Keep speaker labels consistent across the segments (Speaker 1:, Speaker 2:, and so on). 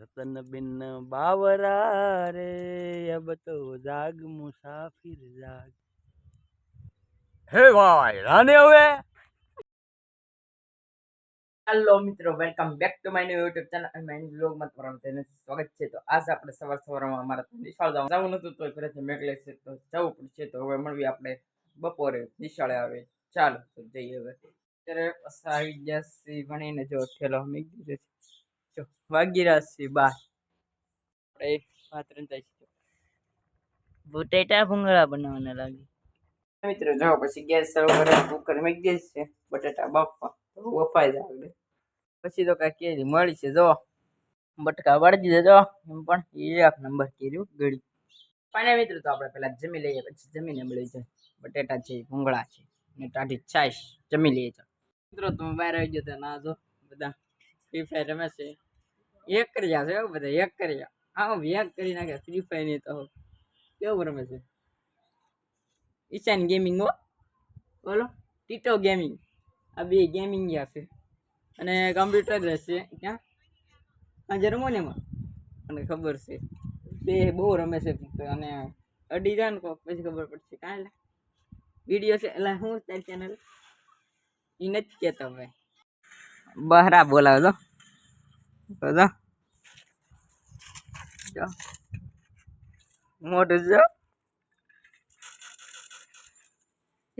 Speaker 1: रतन बिन बावरा रे अब तो जाग मुसाफिर जाग। हे भाई राने हुए।
Speaker 2: હેલો મિત્રો, welcome back to my new YouTube channel અને માય બ્લોગમાં તમારું તેને સ્વાગત છે. તો આજ આપણે સવારમાં અમારા નિશાળ જવાનું હતું, તો ઘરેથી મેકલે છે તો જવું પડશે. તો હવે મળવી આપણે બપોરે નિશાળે આવે. ચાલો તો જઈએ. હવે અત્યારે આવી ગયા છે ભણીને, જો ઠેલો મૂકી દીધો છે. જો વાગી રહ્યા છે 12. આપણે ભાત રંધાય છે. બટેટા ભૂંગળા બનાવવાના લાગે મિત્રો. જો પછી ગેસ શરૂ કરે, કુકર મૂકી દે છે બટેટા બાફવા, બફાઈ જાય. પછી તો કઈ કેરી મળી છે. જો બટકા વાળી દીધા. જો એમ પણ એક નંબર કેરી ગળી. પાણી મિત્રો તો આપણે પેલા જમી લઈએ, પછી જમીને મળી જાય. બટેટા છે, ભૂંગળા છે ને ટાઢી છાશ. જમી લઈએ છો મિત્રો. તમે બહાર આવી ગયો ના? જો બધા ફ્રી ફાયર રમે છે. એક કરી જશે બધા, એક કરી આમ એક કરી નાખે ફ્રી ફાયર ની. તો કેવું રમે છે ઈશાન ગેમિંગ. બોલો ટીટો ગેમિંગ. આ બે ગેમિંગ ગયા છે અને કમ્પ્યુટર રહેશે ક્યાં આજે રમો ને એમાં મને ખબર છે. બે બહુ રમે છે અને અડી જાય ને પછી ખબર પડશે. કાંઈ વિડીયો છે એટલે હું તારી ચેનલ એ નથી કહેતો. હવે બહરા બોલાવો જો મોટું જો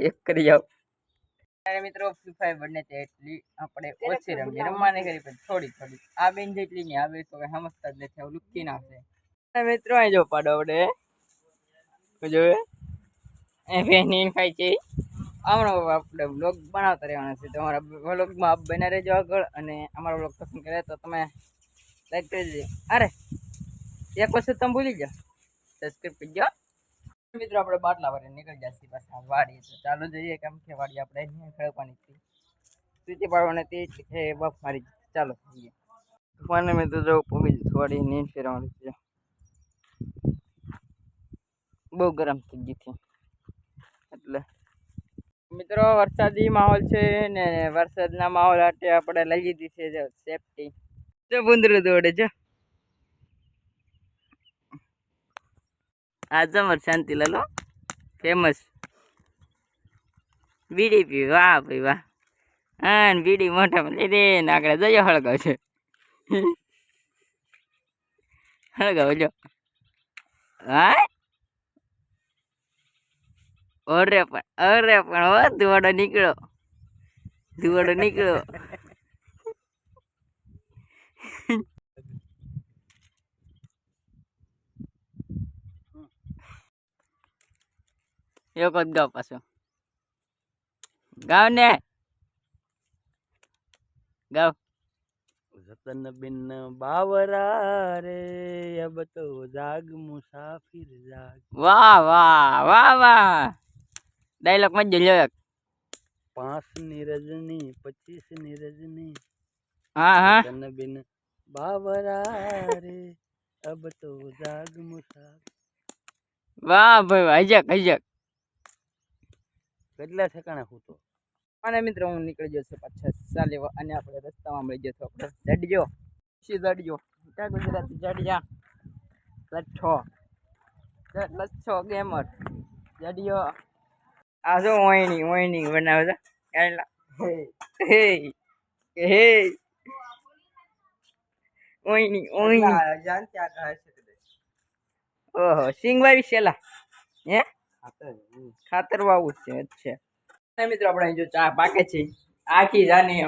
Speaker 2: એક કરી જાઓ મિત્રો. ફ્રી ફાયર બને છે એટલી આપણે ઓછી રમીએ, રમવાની કરી પણ થોડી થોડી. આ બેન જેટલી નહીં, આ બે તો સમજતા જ નથી. આવું લુકી નાખે મિત્રો. અહીં જો પાડો આપણે જો બેન ખાય છે. હમણાં આપણે બ્લોગ બનાવતા રહેવાના છે. તો અમારા બ્લોગમાં આપ બના રહેજો આગળ. અને અમારો બ્લોગ પસંદ કરે તો તમે લાઈક કરી દેજો. અરે એક વસ્તુ તમે ભૂલી જાઓ, સબસ્ક્રાઈબ કરજો મિત્રો. આપણે બાટલા ભરીને નીકળી જશે પાછા વાડી. તો ચાલો જઈએ. કેમ કે વાડી આપણે ખેડવાની સ્થિતિ પાડવાની તે બફ મારી. ચાલો જઈએ. મને મેં તો જો પગી વાડી નીંદ ફેરવાની છે. બહુ ગરમ થઈ ગઈ હતી એટલે મિત્રો. વરસાદી માહોલ છે ને વરસાદના માહોલ માટે આપણે લઈ લીધી છે સેફટી. જો ભૂંદરું દોડે છે. આ જમર શાંતિ લાલો ફેમસ બીડી પી. વાહ ભાઈ વાહ. હા બીડી મોઢામાં લઈ દે ને આગળ જજો હળગાવ છે. હળગાવ જો. હા અરે પણ હો ધુવાડો નીકળ્યો, ધુવાડો નીકળ્યો. એક જ ગાવ પાછો ગાવ ને ગાવ.
Speaker 1: रतन बिन बावरा रे अब तो जाग मुसाफिर जाग।
Speaker 2: વાહ વાહ વાહ વાહ. ડાયલોગ માં જ લ્યો.
Speaker 1: 5 ની રજની 25 ની રજની।
Speaker 2: હા હા.
Speaker 1: रतन बिन बावरा रे अब तो जाग मुसाफिर।
Speaker 2: વાહ ભાઈ હજક હજક.
Speaker 1: કેટલા ઠેકાણે હું તો.
Speaker 2: અને મિત્રો હું નીકળી ગયો છું પાછા ચાલ્યો. અને આપણે રસ્તામાં મળી ગયો તો આપણે જડજો જડજો. ક્યાં ગુજરાતી જડ્યા લચ્છો લચ્છો ગેમર જડ્યો. આ જો ઓયણી બનાવે છે. હે હે ઓયણી ઓહો સિંગ વાવી છેલા હે ખાતર વાવું છે. અચ્છા મિત્રો આપણે જો ચા પાકે છે આખી જાની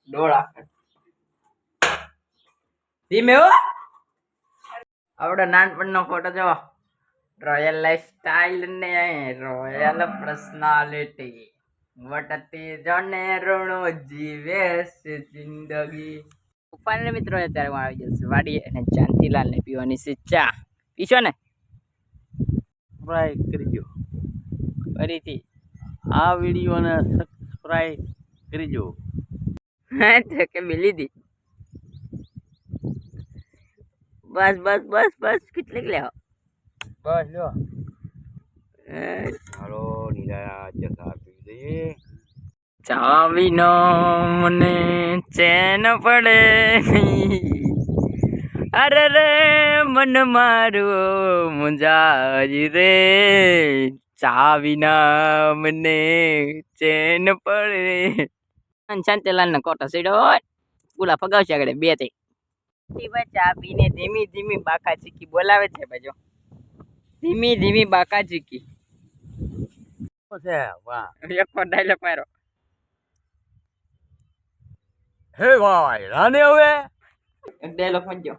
Speaker 2: ડોળા ધીમે હો. આવડો નાનપણનો ફોટો જો. રોયલ લાઈફ સ્ટાઈલ ને રોયલ પર્સનાલિટી વટતી જને ઋણો જીવે છે જિંદગી. પપ્પાને મિત્રો અત્યારે હું આવી જશે વાડીએ અને જાનતીલાલ ને પીવાની છે ચા. પીશો ને?
Speaker 1: સબસ્ક્રાઇબ કરજો
Speaker 2: ફરીથી
Speaker 1: આ વિડીયોને સબસ્ક્રાઇબ કરજો.
Speaker 2: હા તો કે મિલી દી. બસ બસ બસ બસ કેટલીક લેવો
Speaker 1: બસ લ્યો. હાલો નિરાયા ચા પી દઈએ.
Speaker 2: ચાવીનો મને ચેન પડે અરે રે મન મારું મુંજાય રે ચાવીના મને ચેન પડે શાંતિલાલ ને કોટો સીડો પુલા ફગાવશે આગળ બે થી ચાવીને ધીમી ધીમી બાકા ચીકી બોલાવે છે બાજો ધીમી ધીમી બાકા ચીકી
Speaker 1: શું છે વાહ
Speaker 2: એક ડાયલોગ મારો
Speaker 1: હે ભાઈ રાને હવે
Speaker 2: એક ડાયલોગ સમજો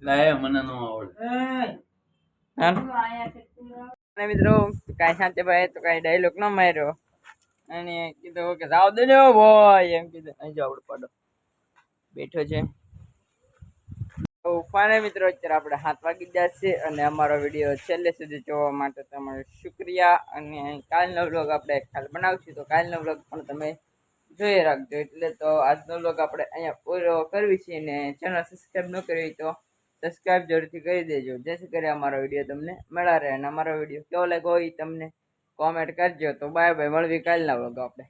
Speaker 1: લાય મને નો આવડે
Speaker 2: અને મિત્રો કાંઈ શાંતિભાઈ તો કાંઈ ડાયલોગ ન માર્યો અને કીધું કે જાવ દે ને ભાઈ એમ કીધું અહીં જાવ આપણે પાડો બેઠો છે તો ફાને મિત્રો અત્યારે આપણે 7 વાગી ગયા છે અને અમારો વિડીયો છેલ્લે સુધી જોવા માટે તમારો શુક્રિયા અને કાલનો વ્લોગ આપણે કાલ બનાવશું તો કાલનો વ્લોગ પણ તમે જોઈ રાખજો એટલે તો આજનો વ્લોગ આપણે અહીંયા પૂરો કરવી છે ને ચેનલ સબસ્ક્રાઈબ ન કરવી તો સબસ્ક્રાઈબ જરૂરથી કરી દેજો જેથી કરી અમારો વિડીયો તમને મળ્યા રહે અને અમારો વિડીયો કેવો લાગ્યો હોય તમને કોમેન્ટ કરજો તો બાય બાય મળવી કાલના વ્લોગ આપણે